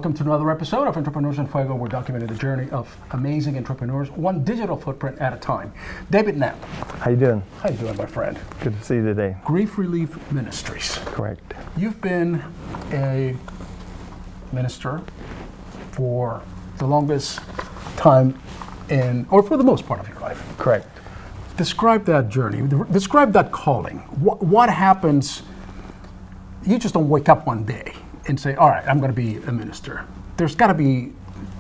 welcome to another episode of Entrepreneurs in Fuego. We're documenting the journey of amazing entrepreneurs, one digital footprint at a time. David Knapp. How you doing? How you doing, my friend? Good to see you today. Grief Relief Ministries. Correct. You've been a minister for the longest time or for the most part of your life. Correct. Describe that journey. Describe that calling. What happens? You just don't wake up one day and say, all right, I'm going to be a minister. There's got to be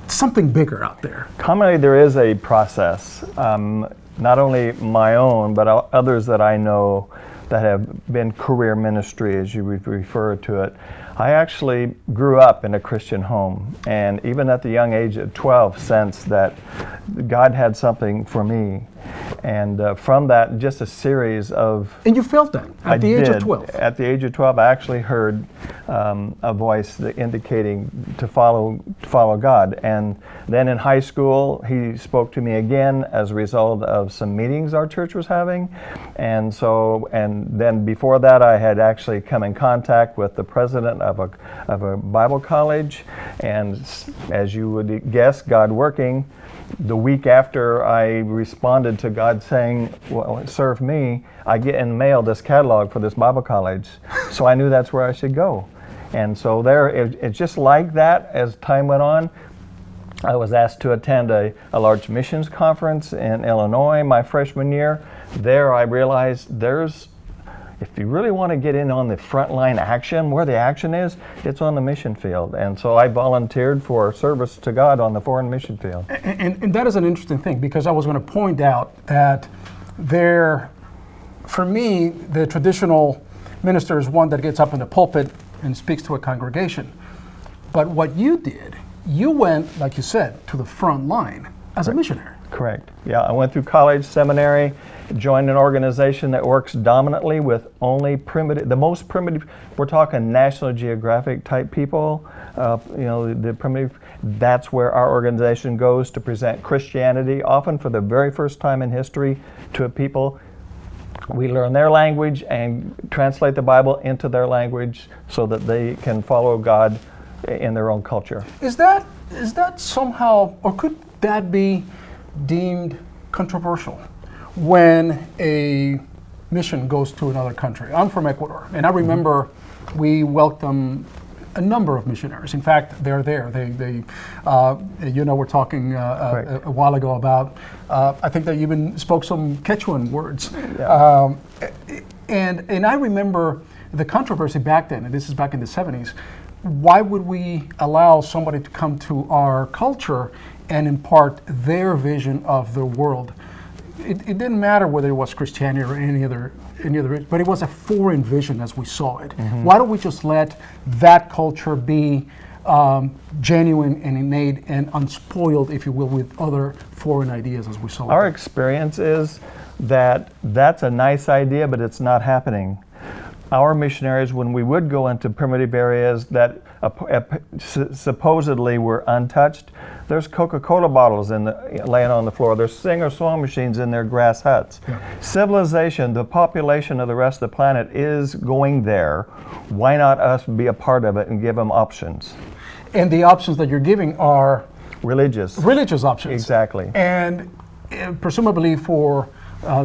something bigger out there. Commonly, there is a process, not only my own, but others that I know that have been career ministry, as you would refer to it. I actually grew up in a Christian home, and even at the young age of 12, sensed that God had something for me. And from that, just a series of... And you felt that at the age of 12? At the age of 12, I actually heard a voice indicating to follow God. And then in high school, he spoke to me again as a result of some meetings our church was having. And then before that, I had actually come in contact with the president of a Bible college. And as you would guess, God working, the week after I responded to God saying, well, serve me, I get in the mail this catalog for this Bible college. So I knew that's where I should go. And so it's just like that as time went on. I was asked to attend a large missions conference in Illinois my freshman year. There I realized if you really want to get in on the frontline action, where the action is, it's on the mission field. And so I volunteered for service to God on the foreign mission field. And that is an interesting thing, because I was going to point out that for me, the traditional minister is one that gets up in the pulpit and speaks to a congregation. But what you did, you went, like you said, to the front line as a missionary. Correct. Yeah, I went through college, seminary, joined an organization that works dominantly with only the most primitive, we're talking National Geographic type people, the primitive, that's where our organization goes to present Christianity, often for the very first time in history, to a people. We learn their language and translate the Bible into their language so that they can follow God in their own culture. Is that somehow, or could that be deemed controversial when a mission goes to another country? I'm from Ecuador, and I remember we welcome a number of missionaries. In fact, they're there. They we're talking a while ago about, I think they even spoke some Quechuan words. Yeah. And I remember the controversy back then, and this is back in the 70s, why would we allow somebody to come to our culture and impart their vision of the world? It didn't matter whether it was Christianity or any other, but it was a foreign vision as we saw it. Mm-hmm. Why don't we just let that culture be genuine and innate and unspoiled, if you will, with other foreign ideas as we saw it? Our experience is that that's a nice idea, but it's not happening. Our missionaries, when we would go into primitive areas that supposedly were untouched, there's Coca-Cola bottles laying on the floor. There's singer-song machines in their grass huts. Yeah. Civilization, the population of the rest of the planet is going there. Why not us be a part of it and give them options? And the options that you're giving are religious options. Exactly. And presumably for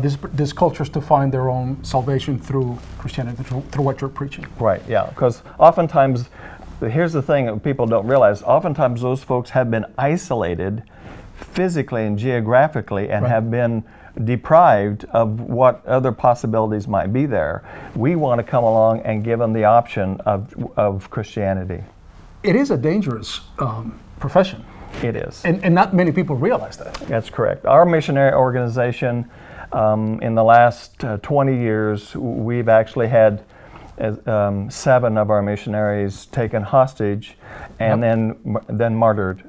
these cultures to find their own salvation through Christianity, through what you're preaching. Right, yeah, because oftentimes, here's the thing that people don't realize, oftentimes those folks have been isolated physically and geographically and have been deprived of what other possibilities might be there. We want to come along and give them the option of Christianity. It is a dangerous profession. It is. And not many people realize that. That's correct. Our missionary organization, in the last 20 years, we've actually had 7 of our missionaries taken hostage and then martyred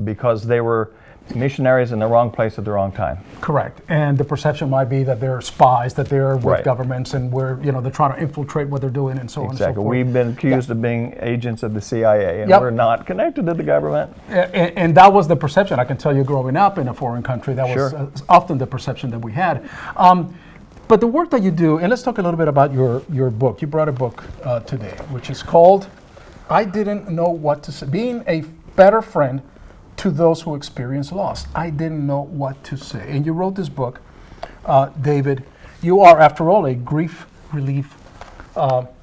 because they were missionaries in the wrong place at the wrong time. Correct. And the perception might be that they're spies, that they're with governments, and they're trying to infiltrate what they're doing, and so on and so forth. We've been accused of being agents of the CIA, and we're not connected to the government. And that was the perception. I can tell you, growing up in a foreign country, that was often the perception that we had. But the work that you do, and let's talk a little bit about your book. You brought a book today, which is called I didn't know what to say. Being a better friend to those who experience loss, I didn't know what to say. And you wrote this book, David. You are, after all, a grief relief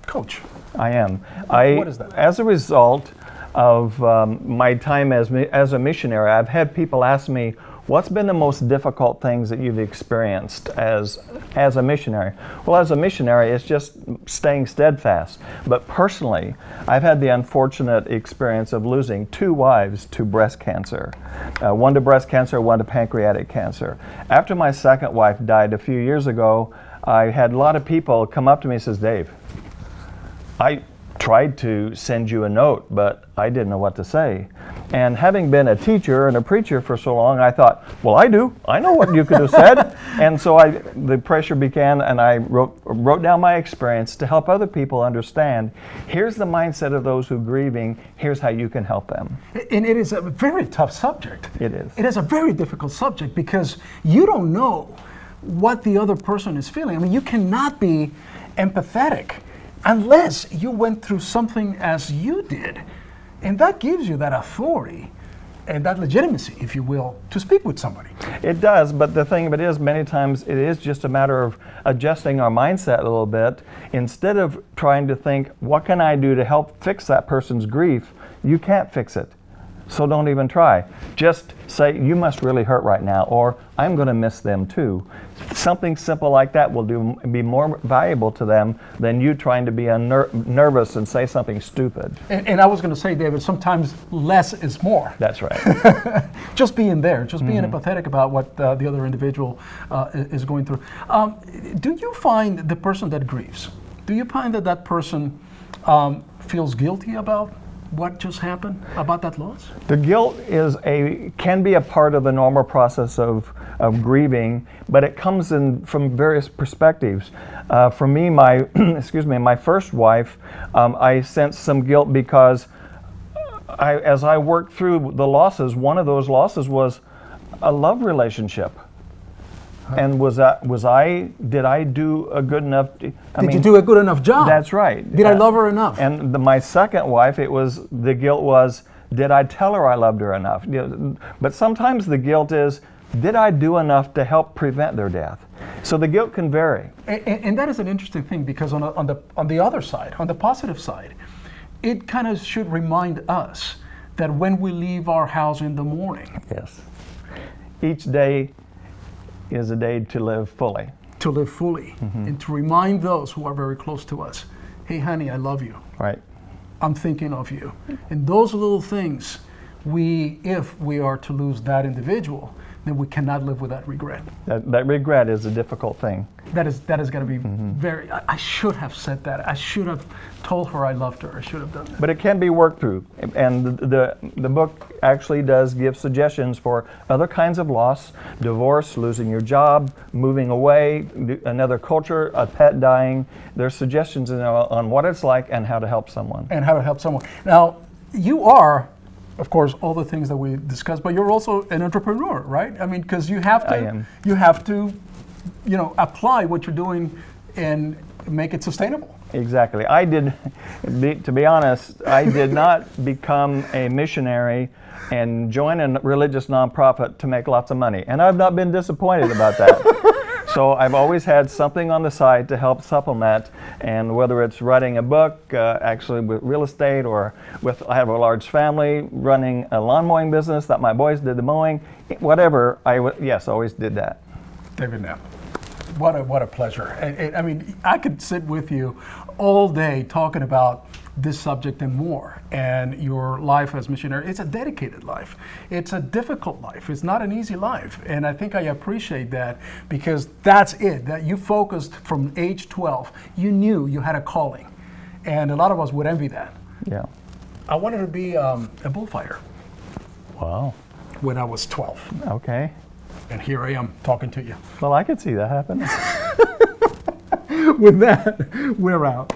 coach. I am. What is that? As a result of my time as a missionary, I've had people ask me, what's been the most difficult things that you've experienced as a missionary? Well, as a missionary, it's just staying steadfast. But personally, I've had the unfortunate experience of losing 2 wives to breast cancer. One to breast cancer, one to pancreatic cancer. After my second wife died a few years ago, I had a lot of people come up to me and says, Dave, I tried to send you a note, but I didn't know what to say. And having been a teacher and a preacher for so long, I thought, well, I know what you could have said. And so the pressure began, and I wrote down my experience to help other people understand, here's the mindset of those who are grieving, here's how you can help them. And it is a very tough subject. It is. It is a very difficult subject because you don't know what the other person is feeling. I mean, you cannot be empathetic unless you went through something as you did. And that gives you that authority and that legitimacy, if you will, to speak with somebody. It does, but the thing of it is, many times it is just a matter of adjusting our mindset a little bit. Instead of trying to think, what can I do to help fix that person's grief? You can't fix it. So don't even try. Just say, you must really hurt right now, or I'm going to miss them too. Something simple like that will be more valuable to them than you trying to be nervous and say something stupid. And I was going to say, David, sometimes less is more. That's right. Just being there, just being empathetic about what the other individual is going through. Do you find the person that grieves, do you find that that person feels guilty about what just happened, about that loss? The guilt can be a part of the normal process of grieving, but it comes in from various perspectives. For me, my first wife, I sensed some guilt because as I worked through the losses, one of those losses was a love relationship. And did I do a good enough? Did you do a good enough job? That's right. Did I love her enough? And my second wife, the guilt was, did I tell her I loved her enough? But sometimes the guilt is, did I do enough to help prevent their death? So the guilt can vary. And that is an interesting thing because on the other side, on the positive side, it kind of should remind us that when we leave our house in the morning, yes, each day is a day to live fully. To live fully, and to remind those who are very close to us, hey, honey, I love you. Right. I'm thinking of you. And those little things, if we are to lose that individual, then we cannot live with that regret. That regret is a difficult thing. That is going to be very, I should have said that. I should have told her I loved her. I should have done that. But it can be worked through. And the book actually does give suggestions for other kinds of loss: divorce, losing your job, moving away, another culture, a pet dying. There's suggestions on what it's like and how to help someone. Now, you are, of course, all the things that we discussed, but you're also an entrepreneur, right? I mean, because you have to, apply what you're doing and make it sustainable. Exactly. To be honest, I did not become a missionary and join a religious nonprofit to make lots of money. And I've not been disappointed about that. So I've always had something on the side to help supplement, and whether it's writing a book, actually with real estate, or I have a large family, running a lawn mowing business that my boys did the mowing, whatever, always did that. David Knapp, what a pleasure. I mean, I could sit with you all day talking about this subject and more. And your life as missionary, it's a dedicated life. It's a difficult life. It's not an easy life. And I think I appreciate that because that's it, that you focused from age 12. You knew you had a calling. And a lot of us would envy that. Yeah. I wanted to be a bullfighter. Wow. When I was 12. Okay. And here I am talking to you. Well, I could see that happen. With that, we're out.